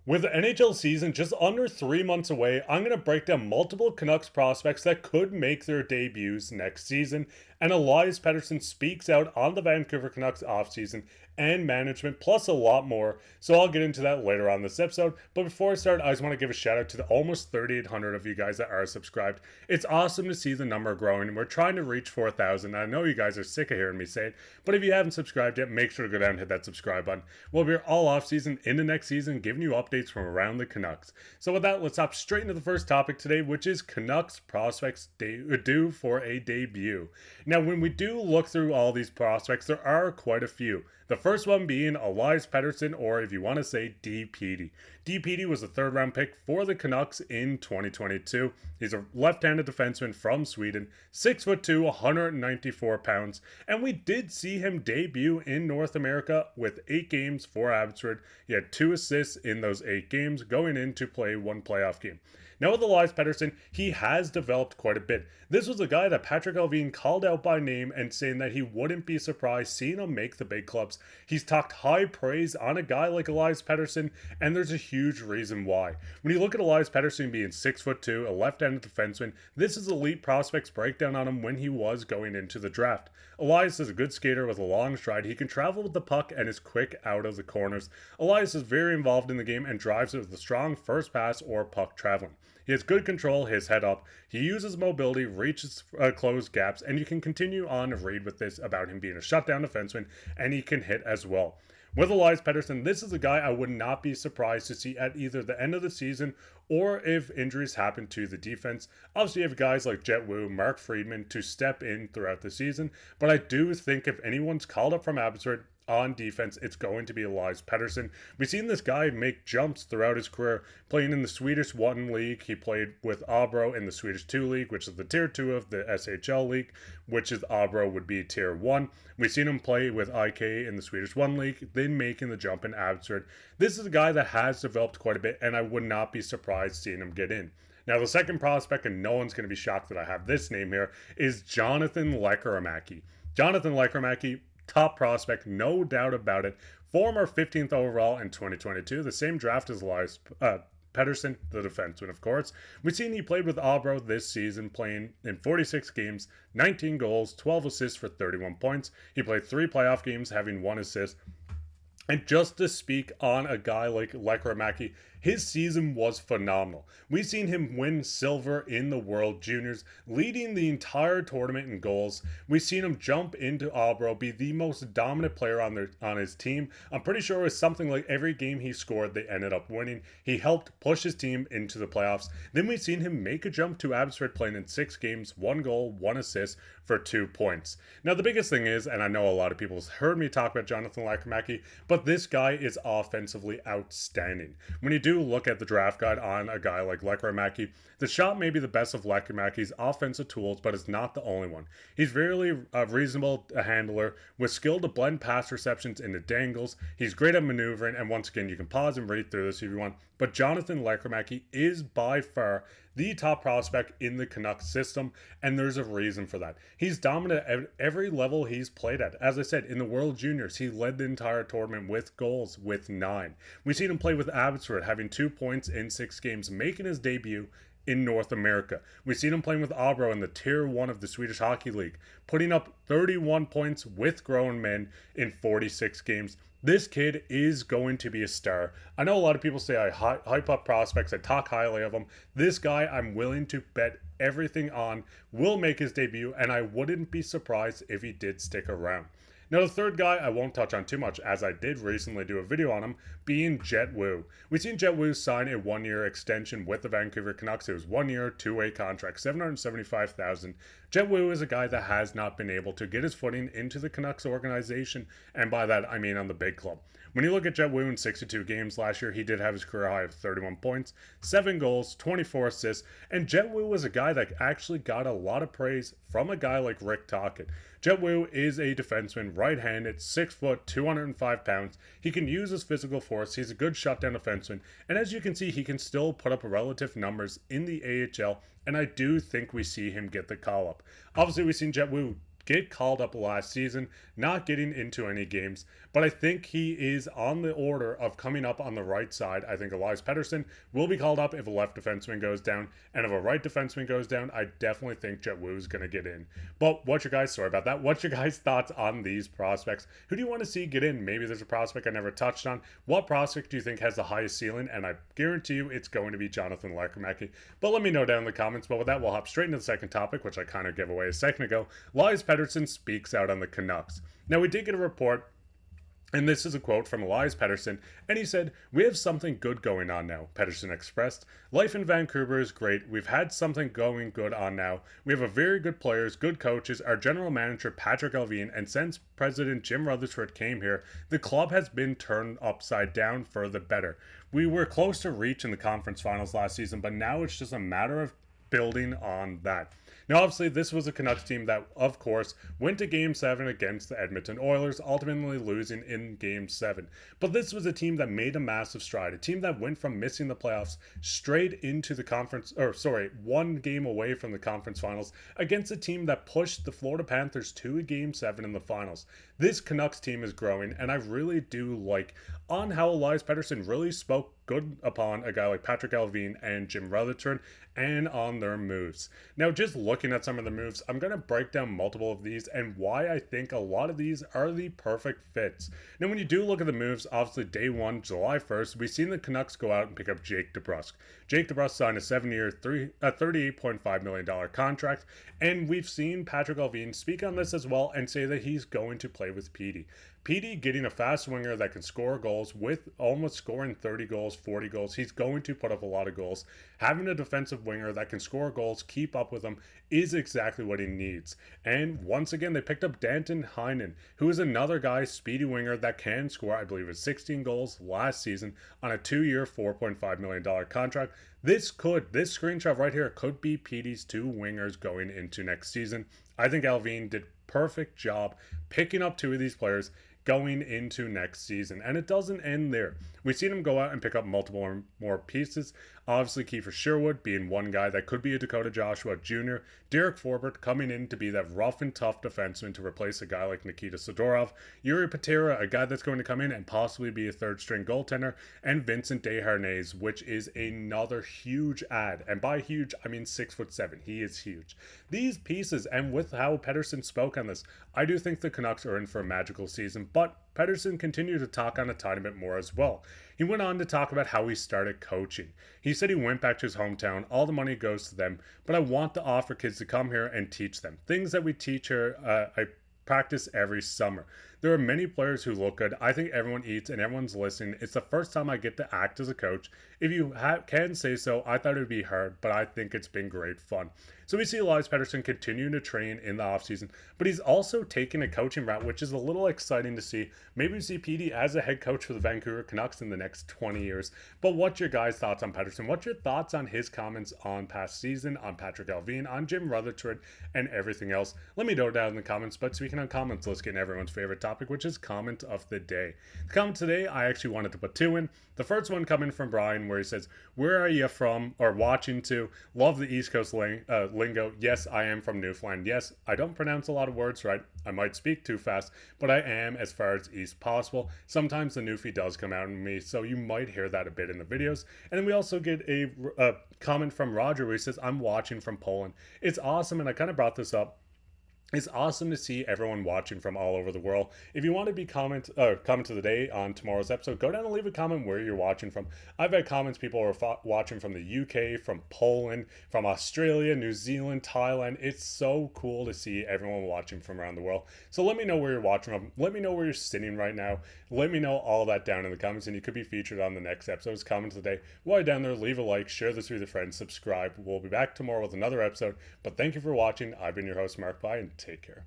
With the NHL season just under 3 months away, I'm going to break down multiple Canucks prospects that could make their debuts next season, and Elias Pettersson speaks out on the Vancouver Canucks offseason and management, plus a lot more. So I'll get into that later on this episode. But before I start, I just want to give a shout out to the almost 3,800 of you guys that are subscribed. It's awesome to see the number growing. We're trying to reach 4,000. I know you guys are sick of hearing me say it, but if you haven't subscribed yet, make sure to go down and hit that subscribe button. We'll be here all offseason into next season, giving you updates from around the Canucks. So with that, let's hop straight into the first topic today, which is Canucks prospects due for a debut. Now, when we do look through all these prospects, there are quite a few. The first one being Elias Pettersson, or if you want to say DPD. DPD was a third-round pick for the Canucks in 2022. He's a left-handed defenseman from Sweden, 6'2", 194 pounds, and we did see him debut in North America with 8 games for Abbotsford. He had 2 assists in those 8 games, going in to play 1 playoff game. Now with Elias Pettersson, he has developed quite a bit. This was a guy that Patrik Allvin called out by name and saying that he wouldn't be surprised seeing him make the big clubs. He's talked high praise on a guy like Elias Pettersson, and there's a huge reason why. When you look at Elias Pettersson being 6'2", a left-handed defenseman, this is elite prospects breakdown on him when he was going into the draft. Elias is a good skater with a long stride. He can travel with the puck and is quick out of the corners. Elias is very involved in the game and drives it with a strong first pass or puck traveling. He has good control, his head up. He uses mobility, reaches closed gaps, and you can continue on to read with this about him being a shutdown defenseman, and he can hit as well. With Elias Pettersson, this is a guy I would not be surprised to see at either the end of the season or if injuries happen to the defense. Obviously, you have guys like Jet Wu, Mark Friedman to step in throughout the season, but I do think if anyone's called up from Abbotsford on defense, it's going to be Elias Pettersson. We've seen this guy make jumps throughout his career, playing in the Swedish 1 league. He played with Abro in the Swedish 2 league, which is the tier 2 of the SHL league, which is Abro would be tier 1. We've seen him play with IK in the Swedish 1 league, then making the jump in Abbotsford. This is a guy that has developed quite a bit, and I would not be surprised seeing him get in. Now, the second prospect, and no one's going to be shocked that I have this name here, is Jonathan Lekkerimäki. Jonathan Lekkerimäki, top prospect, no doubt about it. Former 15th overall in 2022, the same draft as Elias Pettersson, the defenseman, of course. We've seen he played with Abro this season, playing in 46 games, 19 goals, 12 assists for 31 points. He played 3 playoff games, having 1 assist. And just to speak on a guy like Lekkerimäki, his season was phenomenal. We've seen him win silver in the World Juniors, leading the entire tournament in goals. We've seen him jump into Abro, be the most dominant player on his team. I'm pretty sure it was something like every game he scored, they ended up winning. He helped push his team into the playoffs. Then we've seen him make a jump to Abbotsford, playing in 6 games, 1 goal, 1 assist for 2 points. Now, the biggest thing is, and I know a lot of people have heard me talk about Jonathan Lekkerimäki, but this guy is offensively outstanding. When you do look at the draft guide on a guy like Lekkerimäki, the shot may be the best of Lekkerimäki's offensive tools, but it's not the only one. He's really a reasonable handler with skill to blend pass receptions into dangles. He's great at maneuvering, and once again, you can pause and read through this if you want, but Jonathan Lekkerimäki is by far the top prospect in the Canucks system, and there's a reason for that. He's dominant at every level he's played at. As I said, in the World Juniors, he led the entire tournament with goals, with 9. We've seen him play with Abbotsford, having 2 points in 6 games, making his debut in North America. We've seen him playing with Abro in the Tier 1 of the Swedish Hockey League, putting up 31 points with grown men in 46 games. This kid is going to be a star. I know a lot of people say I hype up prospects, I talk highly of them. This guy, I'm willing to bet everything on, will make his debut, and I wouldn't be surprised if he did stick around. Now, the third guy I won't touch on too much, as I did recently do a video on him, being Jet Wu. We've seen Jet Wu sign a 1-year extension with the Vancouver Canucks. It was 1 year, 2-way contract, $775,000. Jet Wu is a guy that has not been able to get his footing into the Canucks organization, and by that I mean on the big club. When you look at Jet Wu in 62 games last year, he did have his career high of 31 points, 7 goals, 24 assists, and Jet Wu was a guy that actually got a lot of praise from a guy like Rick Tocchet. Jet Wu is a defenseman, right-handed, 6 foot, 205 pounds. He can use his physical force. He's a good shutdown defenseman, and as you can see, he can still put up relative numbers in the AHL, and I do think we see him get the call up. Obviously, we've seen Jet Wu get called up last season, not getting into any games, but I think he is on the order of coming up on the right side. I think Elias Pettersson will be called up if a left defenseman goes down, and if a right defenseman goes down, I definitely think Jet Wu is going to get in. But what's your guys' sorry about that? What's your guys' thoughts on these prospects? Who do you want to see get in? Maybe there's a prospect I never touched on. What prospect do you think has the highest ceiling? And I guarantee you it's going to be Jonathan Lekkerimäki. But let me know down in the comments. But with that, we'll hop straight into the second topic, which I kind of gave away a second ago. Elias Pettersson speaks out on the Canucks. Now, we did get a report, and this is a quote from Elias Pettersson, and he said, "We have something good going on now," Pettersson expressed. "Life in Vancouver is great. We've had something going good on now. We have a very good players, good coaches, our general manager, Patrik Allvin, and since President Jim Rutherford came here, the club has been turned upside down for the better. We were close to reaching the conference finals last season, but now it's just a matter of building on that." Now, obviously, this was a Canucks team that, of course, went to Game 7 against the Edmonton Oilers, ultimately losing in Game 7. But this was a team that made a massive stride, a team that went from missing the playoffs straight into the one game away from the conference finals against a team that pushed the Florida Panthers to a Game 7 in the finals. This Canucks team is growing, and I really do like on how Elias Pettersson really spoke good upon a guy like Patrik Allvin and Jim Rutherford and on their moves. Now, just looking at some of the moves, I'm going to break down multiple of these and why I think a lot of these are the perfect fits. Now, when you do look at the moves, obviously day one, July 1st, we've seen the Canucks go out and pick up Jake DeBrusk. Jake DeBrusk signed a 7-year, $38.5 million contract, and we've seen Patrik Allvin speak on this as well and say that he's going to play with Petey. Petey getting a fast winger that can score goals with almost scoring 30 goals, 40 goals. He's going to put up a lot of goals. Having a defensive winger that can score goals, keep up with him, is exactly what he needs. And once again, they picked up Danton Heinen, who is another guy, speedy winger that can score, I believe it was 16 goals last season on a 2-year, $4.5 million contract. This screenshot right here could be Petey's two wingers going into next season. I think Allvin did perfect job picking up two of these players going into next season. And it doesn't end there. We've seen him go out and pick up multiple more pieces. Obviously, Kiefer Sherwood being one guy that could be a Dakota Joshua Jr. Derek Forbort coming in to be that rough and tough defenseman to replace a guy like Nikita Sidorov. Yuri Patera, a guy that's going to come in and possibly be a third-string goaltender. And Vincent Desharnais, which is another huge add. And by huge, I mean 6'7". He is huge. These pieces, and with how Pettersson spoke on this, I do think the Canucks are in for a magical season. But Pettersson continued to talk on a tiny bit more as well. He went on to talk about how he started coaching. He said he went back to his hometown, all the money goes to them, but I want to offer kids to come here and teach them. Things that we teach here, I practice every summer. There are many players who look good. I think everyone eats and everyone's listening. It's the first time I get to act as a coach. If you can say so, I thought it would be hard, but I think it's been great fun. So we see Elias Pettersson continuing to train in the offseason, but he's also taking a coaching route, which is a little exciting to see. Maybe we see Petey as a head coach for the Vancouver Canucks in the next 20 years. But what's your guys' thoughts on Pettersson? What's your thoughts on his comments on past season, on Patrik Allvin, on Jim Rutherford, and everything else? Let me know down in the comments. But speaking of comments, let's get in everyone's favorite topic, which is comment of the day. The comment today, I actually wanted to put two in. The first one coming from Brian, where he says, "Where are you from or watching to? Love the East Coast lingo. Yes, I am from Newfoundland. Yes, I don't pronounce a lot of words right. I might speak too fast, but I am as far as east possible. Sometimes the Newfie does come out in me, so you might hear that a bit in the videos." And then we also get a comment from Roger where he says, "I'm watching from Poland." It's awesome, and I kind of brought this up. It's awesome to see everyone watching from all over the world. If you want to be comment of the day on tomorrow's episode, go down and leave a comment where you're watching from. I've had comments, people are watching from the UK, from Poland, from Australia, New Zealand, Thailand. It's so cool to see everyone watching from around the world. So let me know where you're watching from. Let me know where you're sitting right now. Let me know all that down in the comments, and you could be featured on the next episode's comment of the day. While you're down there, leave a like, share this with your friends, subscribe. We'll be back tomorrow with another episode. But thank you for watching. I've been your host, Mark Bai, and take care.